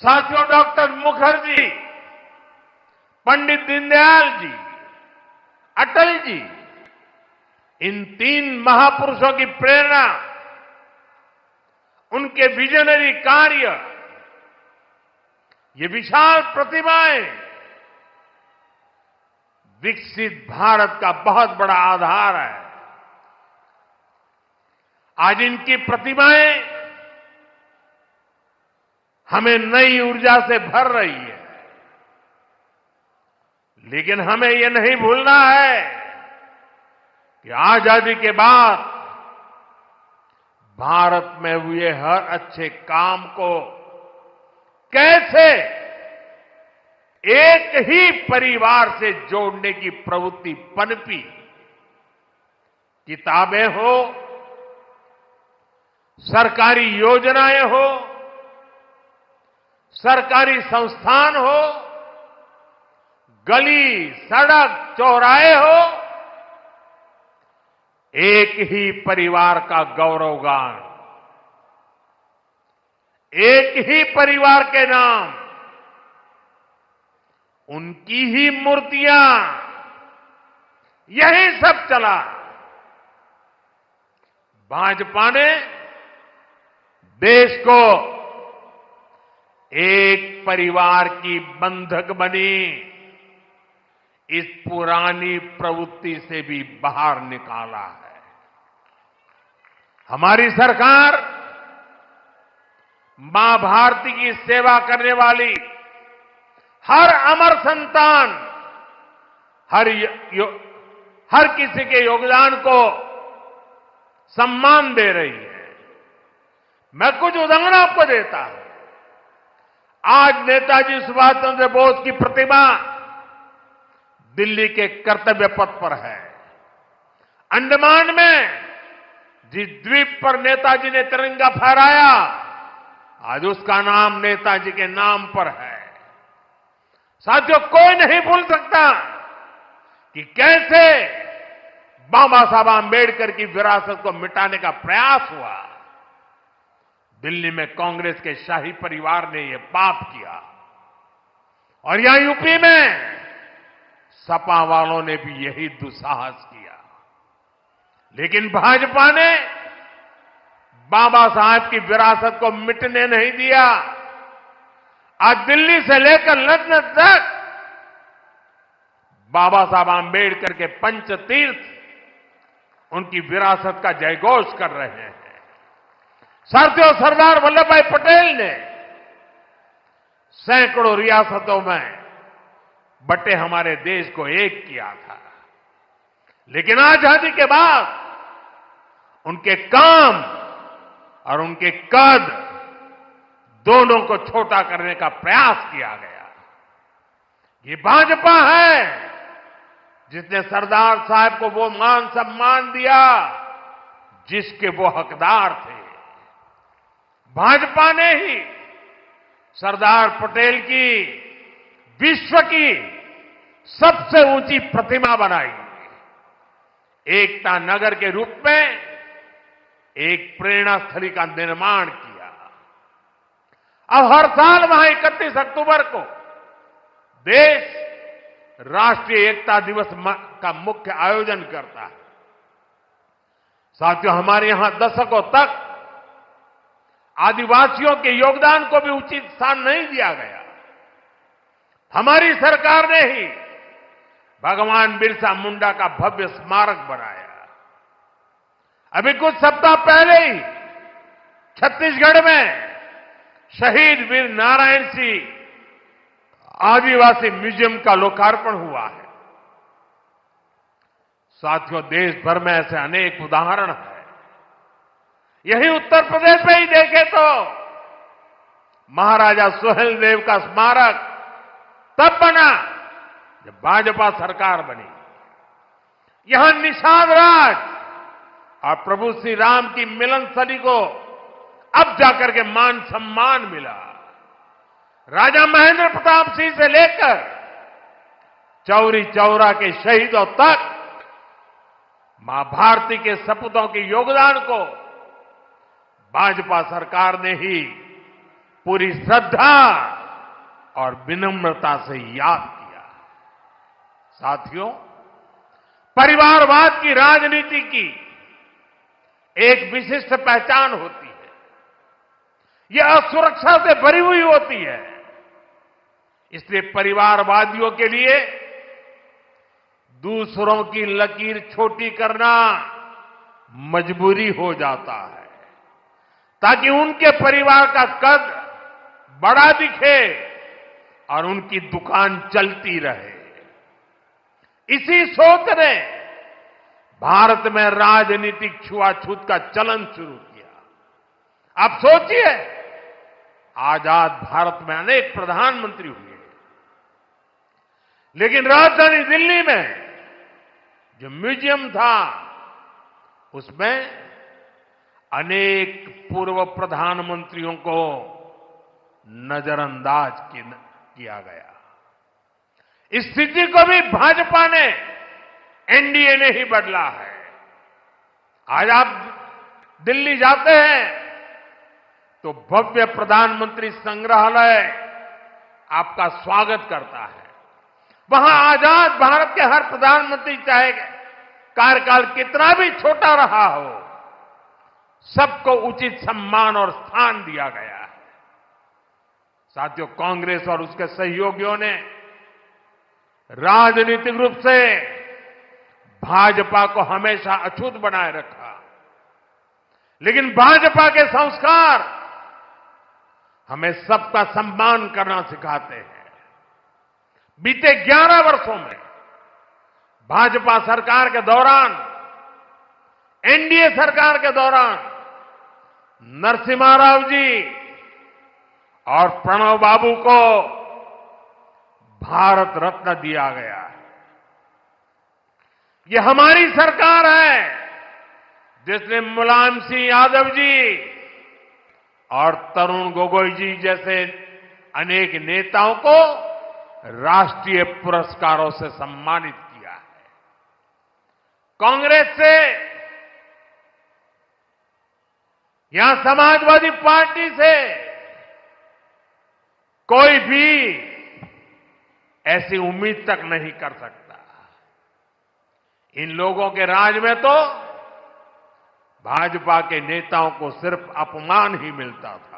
साथियों, डॉक्टर मुखर्जी, पंडित दीनदयाल जी, अटल जी, इन तीन महापुरुषों की प्रेरणा, उनके विजनरी कार्य, ये विशाल प्रतिभाएं विकसित भारत का बहुत बड़ा आधार है। आज इनकी प्रतिभाएं हमें नई ऊर्जा से भर रही है, लेकिन हमें यह नहीं भूलना है कि आजादी के बाद भारत में हुए हर अच्छे काम को कैसे एक ही परिवार से जोड़ने की प्रवृत्ति पनपी। किताबें हो, सरकारी योजनाएं हो, सरकारी संस्थान हो, गली, सड़क, चौराहे हो, एक ही परिवार का गौरवगान, एक ही परिवार के नाम, उनकी ही मूर्तियां, यही सब चला। भाजपा ने देश को एक परिवार की बंधक बनी इस पुरानी प्रवृत्ति से भी बाहर निकाला है। हमारी सरकार मां भारती की सेवा करने वाली हर अमर संतान, हर किसी के योगदान को सम्मान दे रही है। मैं कुछ उदाहरण आपको देता हूं। आज नेताजी सुभाष चंद्र बोस की प्रतिमा दिल्ली के कर्तव्य पथ पर है। अंडमान में जिस द्वीप पर नेताजी ने तिरंगा फहराया, आज उसका नाम नेताजी के नाम पर है। साथियों, कोई नहीं भूल सकता कि कैसे बाबा साहब आंबेडकर की विरासत को मिटाने का प्रयास हुआ। दिल्ली में कांग्रेस के शाही परिवार ने यह पाप किया और यहां यूपी में सपा वालों ने भी यही दुस्साहस किया। लेकिन भाजपा ने बाबा साहब की विरासत को मिटने नहीं दिया। आज दिल्ली से लेकर लंदन तक बाबा साहब आंबेडकर के पंचतीर्थ उनकी विरासत का जयघोष कर रहे हैं। साथियों, सरदार वल्लभ भाई पटेल ने सैकड़ों रियासतों में बटे हमारे देश को एक किया था, लेकिन आजादी के बाद उनके काम और उनके कद दोनों को छोटा करने का प्रयास किया गया। ये भाजपा है जिसने सरदार साहब को वो मान सम्मान दिया जिसके वो हकदार थे। भाजपा ने ही सरदार पटेल की विश्व की सबसे ऊंची प्रतिमा बनाई, एकता नगर के रूप में एक प्रेरणा स्थली का निर्माण किया। अब हर साल वहां 31 अक्टूबर को देश राष्ट्रीय एकता दिवस का मुख्य आयोजन करता है। साथियों, हमारे यहां दशकों तक आदिवासियों के योगदान को भी उचित स्थान नहीं दिया गया। हमारी सरकार ने ही भगवान बिरसा मुंडा का भव्य स्मारक बनाया। अभी कुछ सप्ताह पहले ही छत्तीसगढ़ में शहीद वीर नारायण सिंह आदिवासी म्यूजियम का लोकार्पण हुआ है। साथियों, देश भर में ऐसे अनेक उदाहरण हैं। यही उत्तर प्रदेश में ही देखें तो महाराजा सुहेलदेव का स्मारक तब बना जब भाजपा सरकार बनी। यहां निषाद राज और प्रभु श्री राम की मिलन स्थली को अब जाकर के मान सम्मान मिला। राजा महेंद्र प्रताप सिंह से लेकर चौरी चौरा के शहीदों तक मां भारती के सपूतों के योगदान को भाजपा सरकार ने ही पूरी श्रद्धा और विनम्रता से याद किया। साथियों, परिवारवाद की राजनीति की एक विशिष्ट पहचान होती है। यह असुरक्षा से भरी हुई होती है। इसलिए परिवारवादियों के लिए दूसरों की लकीर छोटी करना मजबूरी हो जाता है, ताकि उनके परिवार का कद बड़ा दिखे और उनकी दुकान चलती रहे। इसी सोच ने भारत में राजनीतिक छुआछूत का चलन शुरू किया। आप सोचिए, आजाद भारत में अनेक प्रधानमंत्री हुए, लेकिन राजधानी दिल्ली में जो म्यूजियम था, उसमें अनेक पूर्व प्रधानमंत्रियों को नजरअंदाज किया गया। इस स्थिति को भी भाजपा ने, एनडीए ने ही बदला है। आज आप दिल्ली जाते हैं तो भव्य प्रधानमंत्री संग्रहालय आपका स्वागत करता है। वहां आजाद भारत के हर प्रधानमंत्री, चाहे कार्यकाल कितना भी छोटा रहा हो, सबको उचित सम्मान और स्थान दिया गया है। साथियों, कांग्रेस और उसके सहयोगियों ने राजनीतिक रूप से भाजपा को हमेशा अछूत बनाए रखा, लेकिन भाजपा के संस्कार हमें सबका सम्मान करना सिखाते हैं। बीते 11 वर्षों में भाजपा सरकार के दौरान, एनडीए सरकार के दौरान नरसिम्हा राव जी और प्रणब बाबू को भारत रत्न दिया गया है। ये हमारी सरकार है जिसने मुलायम सिंह यादव जी और तरुण गोगोई जी जैसे अनेक नेताओं को राष्ट्रीय पुरस्कारों से सम्मानित किया है। कांग्रेस से, यहां समाजवादी पार्टी से कोई भी ऐसी उम्मीद तक नहीं कर सकता। इन लोगों के राज में तो भाजपा के नेताओं को सिर्फ अपमान ही मिलता था।